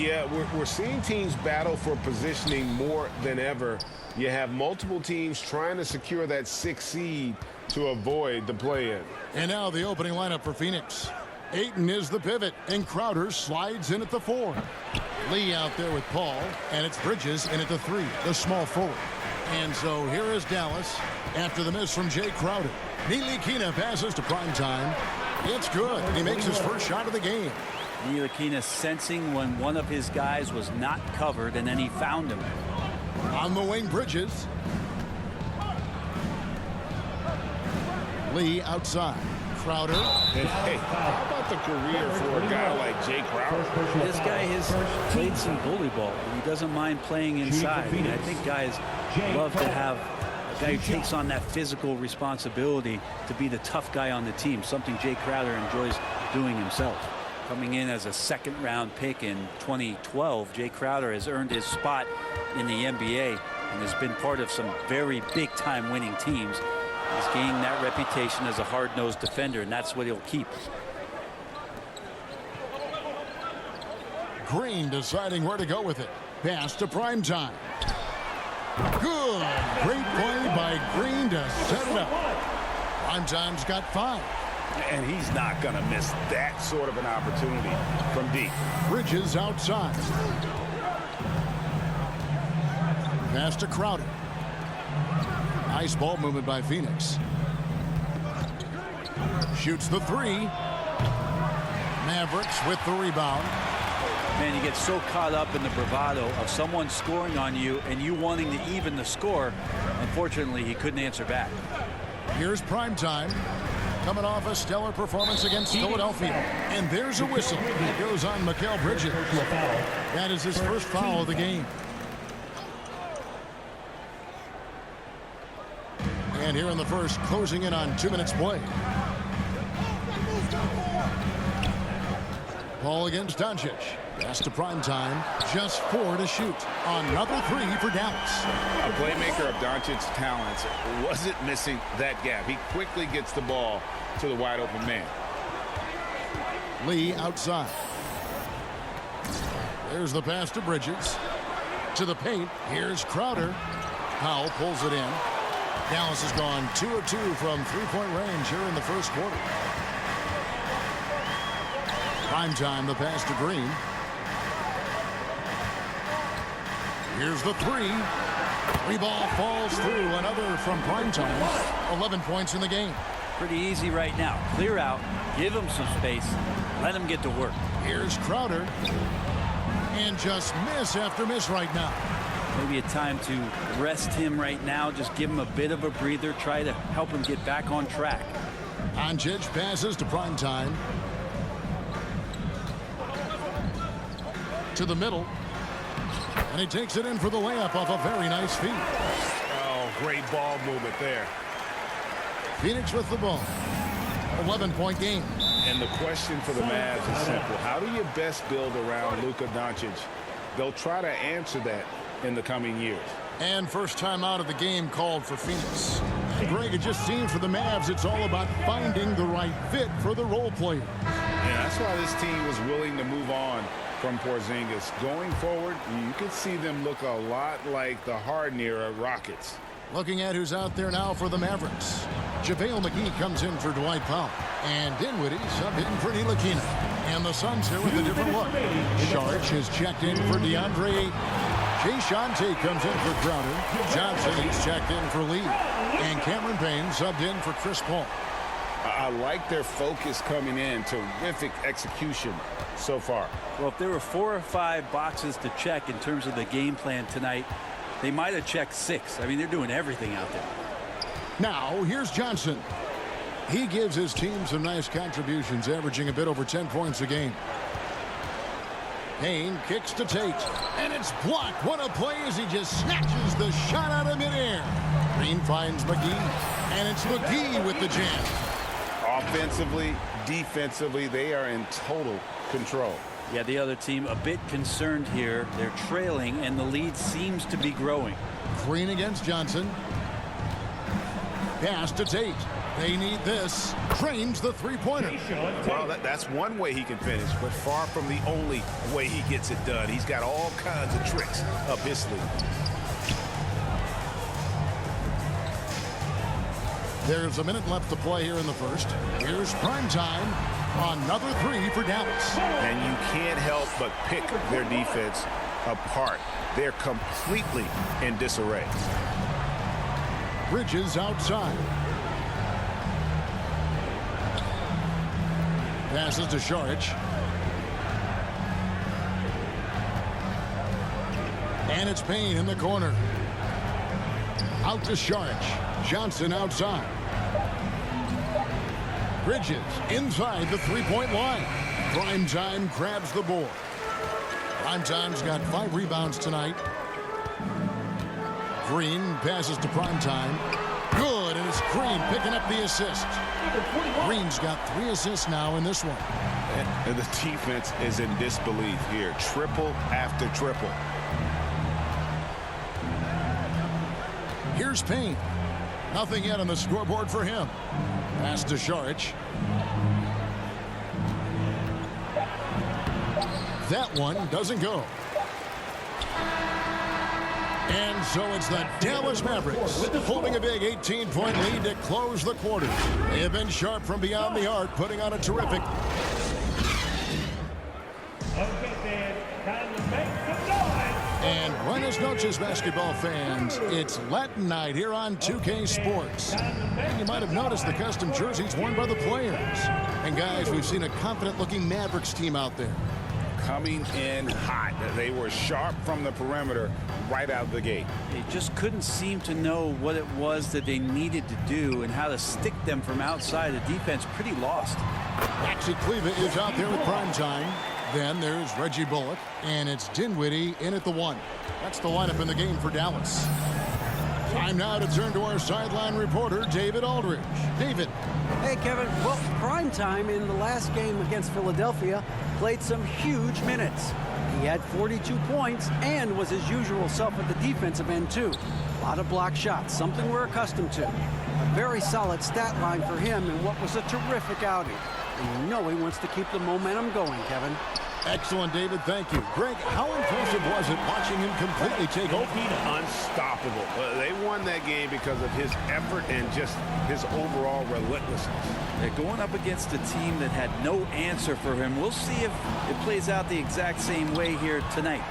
Yeah, we're seeing teams battle for positioning more than ever. You have multiple teams trying to secure that 6th seed to avoid the play-in. And now the opening lineup for Phoenix. Ayton is the pivot, and Crowder slides in at the 4. Lee out there with Paul, and it's Bridges in at the 3, the small forward. And so here is Dallas after the miss from Jay Crowder. Ntilikina passes to Primetime. It's good, and he makes his first shot of the game. Ntilikina sensing when one of his guys was not covered, and then he found him. On the wing, Bridges. Lee outside. Crowder. And hey, how about the career for a guy like Jay Crowder? This guy has played some bully ball, and he doesn't mind playing inside. And I think guys love to have a guy who takes on that physical responsibility to be the tough guy on the team, something Jay Crowder enjoys doing himself. Coming in as a second-round pick in 2012, Jay Crowder has earned his spot in the NBA and has been part of some very big-time winning teams. He's gained that reputation as a hard-nosed defender, and that's what he'll keep. Green deciding where to go with it. Pass to Primetime. Good. Great play by Green to set it up. Primetime's got 5. And he's not going to miss that sort of an opportunity from deep. Bridges outside. Pass to Crowder. Nice ball movement by Phoenix. Shoots the 3. Mavericks with the rebound. Man, you get so caught up in the bravado of someone scoring on you and you wanting to even the score. Unfortunately, he couldn't answer back. Here's Primetime. Coming off a stellar performance against Philadelphia. And there's a whistle. It goes on Mikal Bridges. That is his first foul of the game. And here in the first, closing in on 2 minutes play. Ball against Doncic. Pass to Primetime. Just 4 to shoot. Another 3 for Dallas. A playmaker of Doncic's talents wasn't missing that gap. He quickly gets the ball to the wide open man. Lee outside. There's the pass to Bridges. To the paint. Here's Crowder. Powell pulls it in. Dallas has gone 2 of 2 from 3-point range here in the first quarter. Primetime, the pass to Green. Here's the 3. 3 ball falls through. Another from Primetime. 11 points in the game. Pretty easy right now. Clear out, give him some space, let him get to work. Here's Crowder. And just miss after miss right now. Maybe a time to rest him right now. Just give him a bit of a breather. Try to help him get back on track. Doncic passes to Primetime. To the middle. And he takes it in for the layup off a very nice feed. Oh, great ball movement there. Phoenix with the ball. 11-point game. And the question for the Mavs is simple. How do you best build around Luka Doncic? They'll try to answer that in the coming years. And first time out of the game called for Phoenix. Greg, it just seems for the Mavs it's all about finding the right fit for the role player. And that's why this team was willing to move on from Porzingis. Going forward, you could see them look a lot like the Harden-era Rockets. Looking at who's out there now for the Mavericks. JaVale McGee comes in for Dwight Powell. And Dinwiddie subbed in for Ntilikina. And the Suns here with a different look. Sharch is checked in for DeAndre Ayton. Jay Shante comes in for Crowder. Johnson, he's checked in for Lee. And Cameron Payne subbed in for Chris Paul. I like their focus coming in. Terrific execution so far. Well, if there were 4 or 5 boxes to check in terms of the game plan tonight, they might have checked 6. I mean, they're doing everything out there. Now, here's Johnson. He gives his team some nice contributions, averaging a bit over 10 points a game. Payne kicks to Tate, and it's blocked. What a play as he just snatches the shot out of midair. Green finds McGee, and it's McGee with the jam. Offensively, defensively, they are in total control. Yeah, the other team a bit concerned here. They're trailing, and the lead seems to be growing. Green against Johnson. Pass to Tate. They need this. Trains the three-pointer. Well, that's one way he can finish, but far from the only way he gets it done. He's got all kinds of tricks up his sleeve. There's a minute left to play here in the first. Here's prime time. Another three for Dallas. And you can't help but pick their defense apart. They're completely in disarray. Bridges outside. Passes to Saric. And it's Payne in the corner. Out to Saric. Johnson outside. Bridges inside the three-point line. Primetime grabs the board. Primetime's got 5 rebounds tonight. Green passes to Primetime. Good, and it's Green picking up the assist. Green's got 3 assists now in this one. And the defense is in disbelief here. Triple after triple. Here's Payne. Nothing yet on the scoreboard for him. Pass to Saric. That one doesn't go. And so it's the Dallas Mavericks holding a big 18-point lead to close the quarter. They have been sharp from beyond the arc, putting on a terrific. And buenas noches, basketball fans. It's Latin night here on 2K Sports. And you might have noticed the custom jerseys worn by the players. And guys, we've seen a confident-looking Mavericks team out there. Coming in hot. They were sharp from the perimeter right out of the gate. They just couldn't seem to know what it was that they needed to do and how to stick them from outside. The defense pretty lost. Maxi Kleber is out there with Primetime. Then there's Reggie Bullock, and it's Dinwiddie in at the 1. That's the lineup in the game for Dallas. Time now to turn to our sideline reporter, David Aldridge. David. Hey, Kevin. Well, Primetime in the last game against Philadelphia played some huge minutes. He had 42 points and was his usual self at the defensive end, too. A lot of block shots, something we're accustomed to. A very solid stat line for him in what was a terrific outing. And you know he wants to keep the momentum going, Kevin. Excellent, David. Thank you. Greg, how impressive was it watching him completely take over? Unstoppable. They won that game because of his effort and just his overall relentlessness. They're going up against a team that had no answer for him. We'll see if it plays out the exact same way here tonight.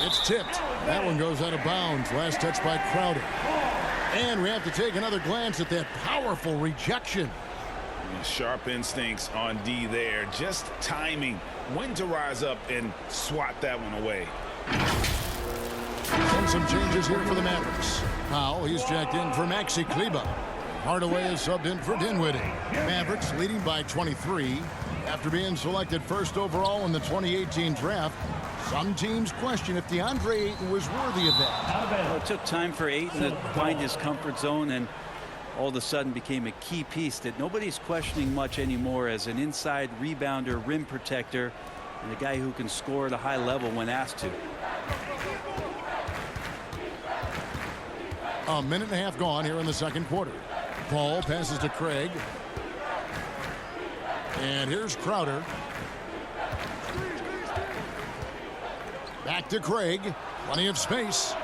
It's tipped. That one goes out of bounds. Last touch by Crowder. And we have to take another glance at that powerful rejection. Sharp instincts on D there. Just timing when to rise up and swat that one away. And some changes here for the Mavericks. Now he's checked in for Maxi Kleber. Hardaway is subbed in for Dinwiddie. Mavericks leading by 23. After being selected first overall in the 2018 draft, some teams question if DeAndre Ayton was worthy of that. Well, it took time for Ayton to find his comfort zone and all of a sudden became a key piece that nobody's questioning much anymore as an inside rebounder, rim protector, and a guy who can score at a high level when asked to. A minute and a half gone here in the second quarter. Paul passes to Craig. And here's Crowder. Back to Craig. Plenty of space.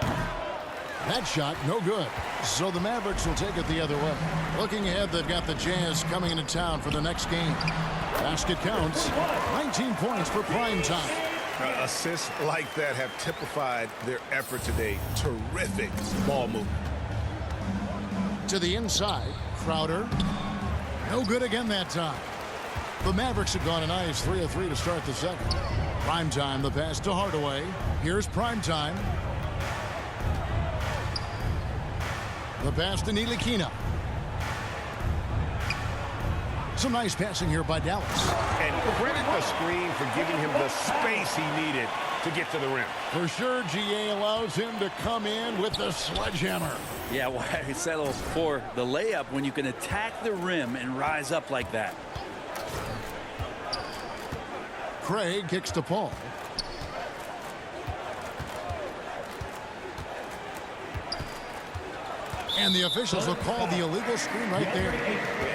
That shot, no good. So the Mavericks will take it the other way. Looking ahead, they've got the Jazz coming into town for the next game. Basket counts. 19 points for Primetime. Assists like that have typified their effort today. Terrific ball movement. To the inside, Crowder. No good again that time. The Mavericks have gone a nice 3 of 3 to start the second. Primetime, the pass to Hardaway. Here's Primetime. The pass to Ntilikina. Some nice passing here by Dallas. And credit the screen for giving him the space he needed to get to the rim. For sure, GA allows him to come in with the sledgehammer. Yeah, why settle for the layup when you can attack the rim and rise up like that? Craig kicks to Paul. And the officials will call the illegal screen right there.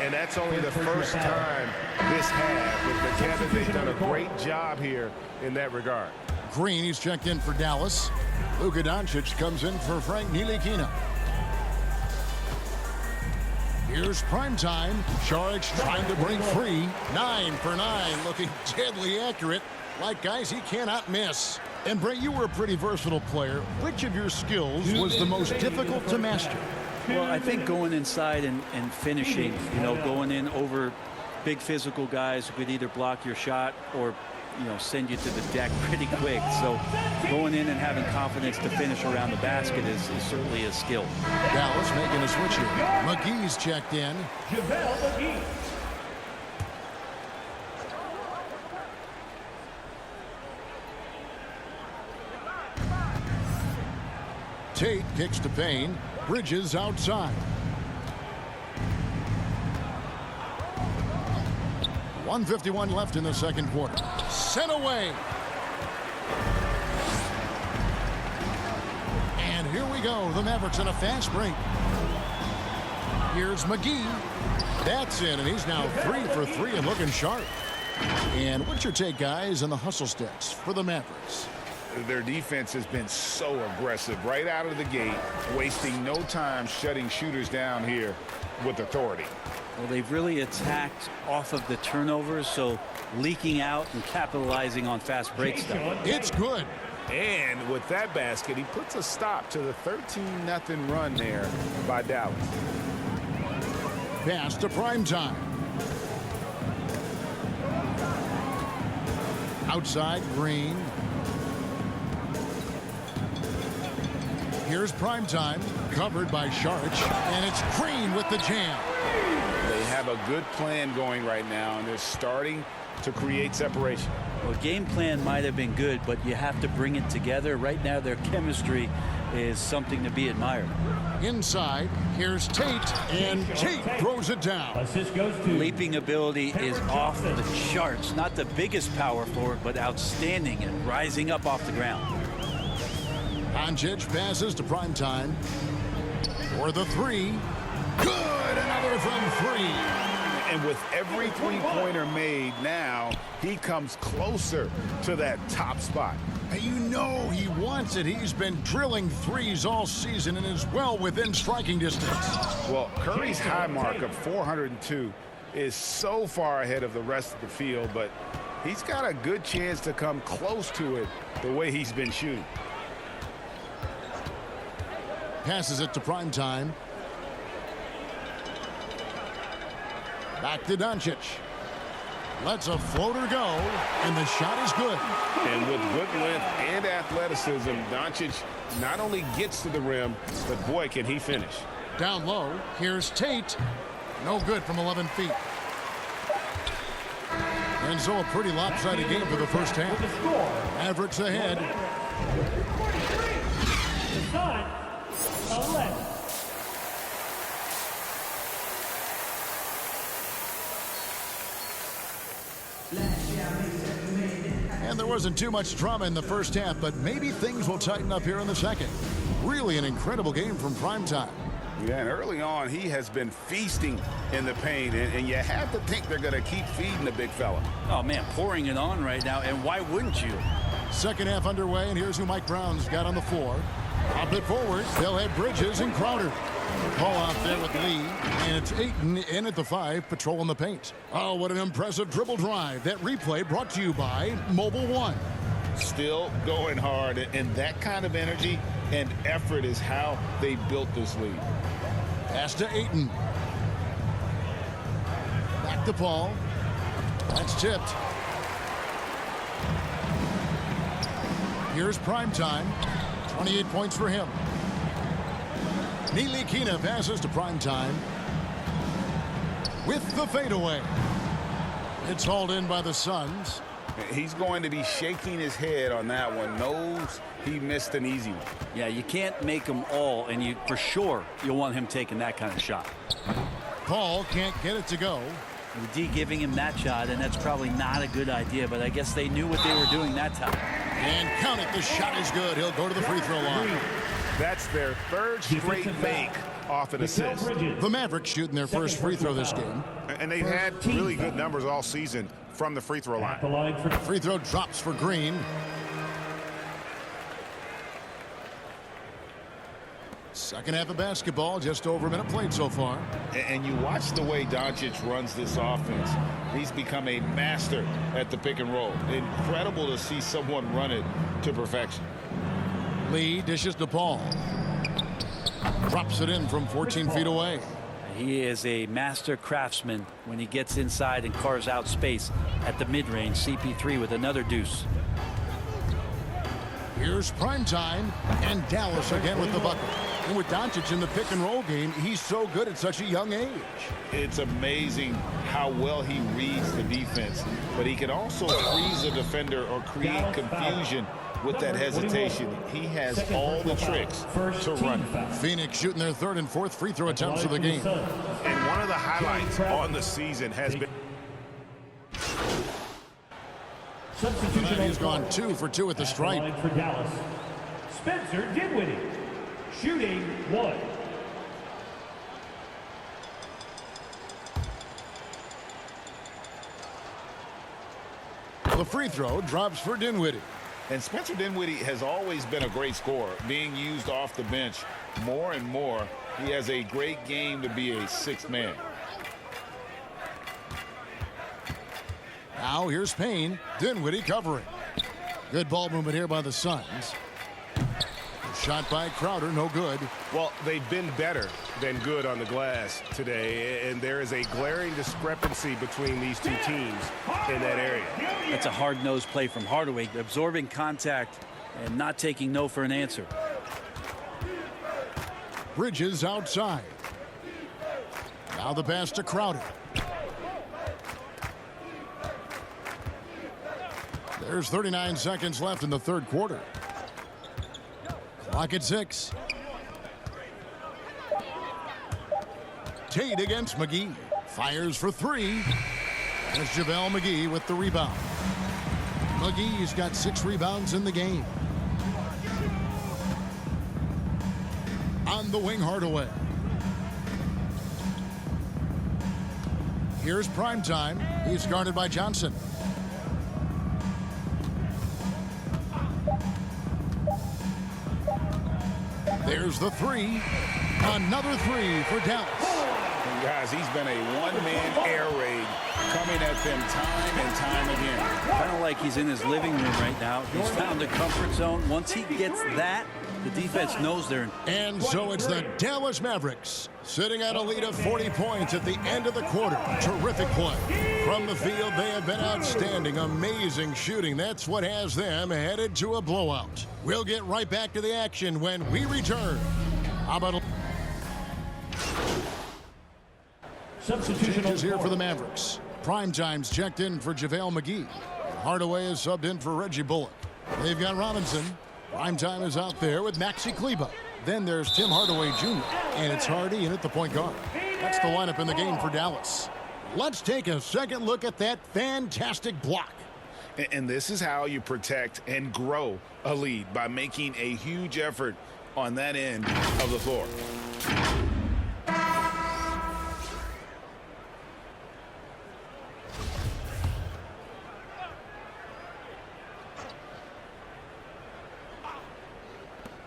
And that's only the first time this half. But Kevin, they've done a great job here in that regard. Green, he's checked in for Dallas. Luka Doncic comes in for Frank Ntilikina. Here's prime time. Saric trying to break free. 9 for 9, looking deadly accurate. Like guys he cannot miss. And Brett, you were a pretty versatile player. Which of your skills was the most difficult to master? Well, I think going inside and finishing, you know, going in over big physical guys who could either block your shot or, you know, send you to the deck pretty quick. So going in and having confidence to finish around the basket is certainly a skill. Dallas making a switch here. McGee's checked in. Tate kicks to Payne. Bridges outside. 1:51 left in the second quarter. Sent away. And here we go. The Mavericks in a fast break. Here's McGee. That's in, and he's now 3 for 3 and looking sharp. And what's your take, guys, on the hustle stats for the Mavericks? Their defense has been so aggressive right out of the gate, wasting no time shutting shooters down here with authority. Well, they've really attacked off of the turnovers, so leaking out and capitalizing on fast break stuff. It's good. And with that basket, he puts a stop to the 13-0 run there by Dallas. Pass to prime time. Outside, Green. Here's prime time, covered by Saric, and it's Green with the jam. They have a good plan going right now, and they're starting to create separation. Well, game plan might have been good, but you have to bring it together. Right now, their chemistry is something to be admired. Inside, here's Tate, and Tate throws it down. Leaping ability is off the charts. Not the biggest power forward, but outstanding and rising up off the ground. Doncic passes to prime time for the three. Good, another from 3. And with every three-pointer made now, he comes closer to that top spot. You know he wants it. He's been drilling threes all season and is well within striking distance. Well, Curry's high mark of 402 is so far ahead of the rest of the field, but he's got a good chance to come close to it the way he's been shooting. Passes it to prime time. Back to Doncic. Lets a floater go, and the shot is good. And with good length and athleticism, Doncic not only gets to the rim, but boy, can he finish. Down low, here's Tate. No good from 11 feet. And so a pretty lopsided game for the first half. Mavericks ahead. And there wasn't too much drama in the first half, but maybe things will tighten up here in the second. Really an incredible game from primetime. Yeah, and early on, he has been feasting in the paint, and you have to think they're going to keep feeding the big fella. Oh, man, pouring it on right now, and why wouldn't you? Second half underway, and here's who Mike Brown's got on the floor. Pop it forward. They'll have Bridges and Crowder. Call out there with Lee, and it's Ayton in at the 5, patrolling the paint. Oh, what an impressive dribble drive. That replay brought to you by Mobile One. Still going hard, and that kind of energy and effort is how they built this lead. Pass to Ayton. Back to Paul. That's tipped. Here's prime time. 28 points for him. Ntilikina passes to prime time with the fadeaway. It's hauled in by the Suns. He's going to be shaking his head on that one. Knows he missed an easy one. Yeah, you can't make them all, and you for sure you'll want him taking that kind of shot. Paul can't get it to go. The D giving him that shot, and that's probably not a good idea, but I guess they knew what they were doing that time. And count it, the shot is good. He'll go to the free throw line. That's their third straight make off an assist. The Mavericks shooting their first free throw this game. And they've had really good numbers all season from the free throw line. Free throw drops for Green. Second half of basketball, just over a minute played so far. And you watch the way Doncic runs this offense. He's become a master at the pick and roll. Incredible to see someone run it to perfection. Lee dishes to Paul. Drops it in from 14 feet away. He is a master craftsman when he gets inside and carves out space at the mid-range. CP3 with another deuce. Here's prime time, and Dallas again with the bucket. And with Doncic in the pick and roll game, he's so good at such a young age. It's amazing how well he reads the defense, but he can also freeze a defender or create confusion with that hesitation. He has all the tricks to run. Phoenix shooting their third and fourth free throw attempts of the game. And one of the highlights on the season has been Tonight he's gone 2 for 2 at the stripe. For Dallas, Spencer Dinwiddie, shooting 1. The free throw drops for Dinwiddie. And Spencer Dinwiddie has always been a great scorer, being used off the bench more and more. He has a great game to be a sixth man. Now here's Payne. Dinwiddie covering. Good ball movement here by the Suns. Shot by Crowder, no good. Well, they've been better than good on the glass today, and there is a glaring discrepancy between these two teams in that area. That's a hard-nosed play from Hardaway, absorbing contact and not taking no for an answer. Bridges outside. Now the pass to Crowder. There's 39 seconds left in the third quarter. Clock at 6. Tate against McGee. Fires for 3. There's JaVale McGee with the rebound. McGee's got 6 rebounds in the game. On the wing, Hardaway. Here's primetime. He's guarded by Johnson. There's the 3. Another 3 for Dallas. And guys, he's been a one-man air raid coming at them time and time again. Kind of like he's in his living room right now. He's found a comfort zone. Once he gets that, the defense knows they're in. And so it's the Dallas Mavericks sitting at a lead of 40 points at the end of the quarter. Terrific play. From the field, they have been outstanding. Amazing shooting. That's what has them headed to a blowout. We'll get right back to the action when we return. How about changes here for the Mavericks? Primetime's checked in for JaVale McGee. Hardaway is subbed in for Reggie Bullock. They've got Robinson. Primetime is out there with Maxi Kleba. Then there's Tim Hardaway Jr. And it's Hardy in at the point guard. That's the lineup in the game for Dallas. Let's take a second look at that fantastic block. And this is how you protect and grow a lead, by making a huge effort on that end of the floor.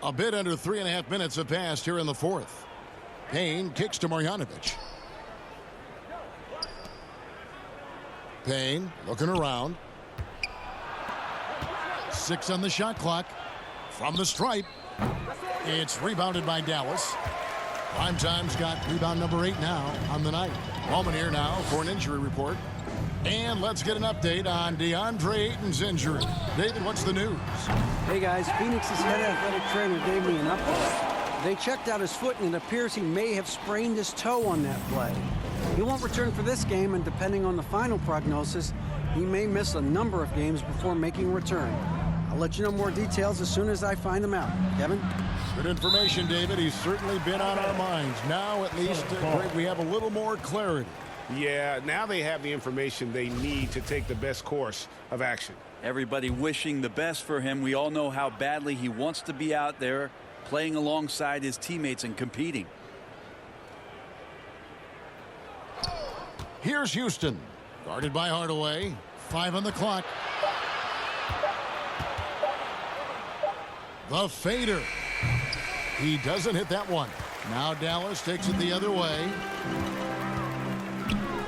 A bit under 3.5 minutes have passed here in the fourth. Payne kicks to Marjanovic. Payne looking around. 6 on the shot clock. From the stripe. It's rebounded by Dallas. Primetime's got rebound number 8 now on the night. Moment here now for an injury report. And let's get an update on DeAndre Ayton's injury. David, what's the news? Hey guys, Phoenix's head athletic trainer gave me an update. They checked out his foot and it appears he may have sprained his toe on that play. He won't return for this game, and depending on the final prognosis, he may miss a number of games before making a return. I'll let you know more details as soon as I find them out. Kevin? Good information, David. He's certainly been on our minds. Now, at least, we have a little more clarity. Yeah, now they have the information they need to take the best course of action. Everybody wishing the best for him. We all know how badly he wants to be out there playing alongside his teammates and competing. Here's Houston. Guarded by Hardaway. 5 on the clock. The fader. He doesn't hit that one. Now Dallas takes it the other way.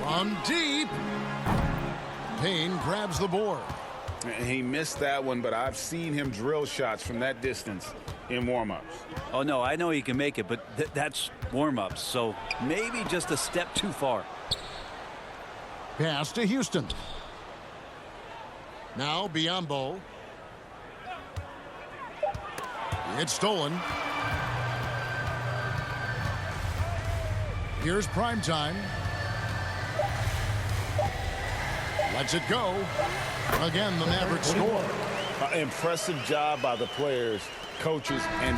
From deep. Payne grabs the board. He missed that one, but I've seen him drill shots from that distance in warm-ups. Oh, no, I know he can make it, but that's warm-ups, so maybe just a step too far. Pass to Houston. Now Biyombo. It's stolen. Here's prime time. Lets it go. Again, the Mavericks score. Impressive job by the players, coaches, and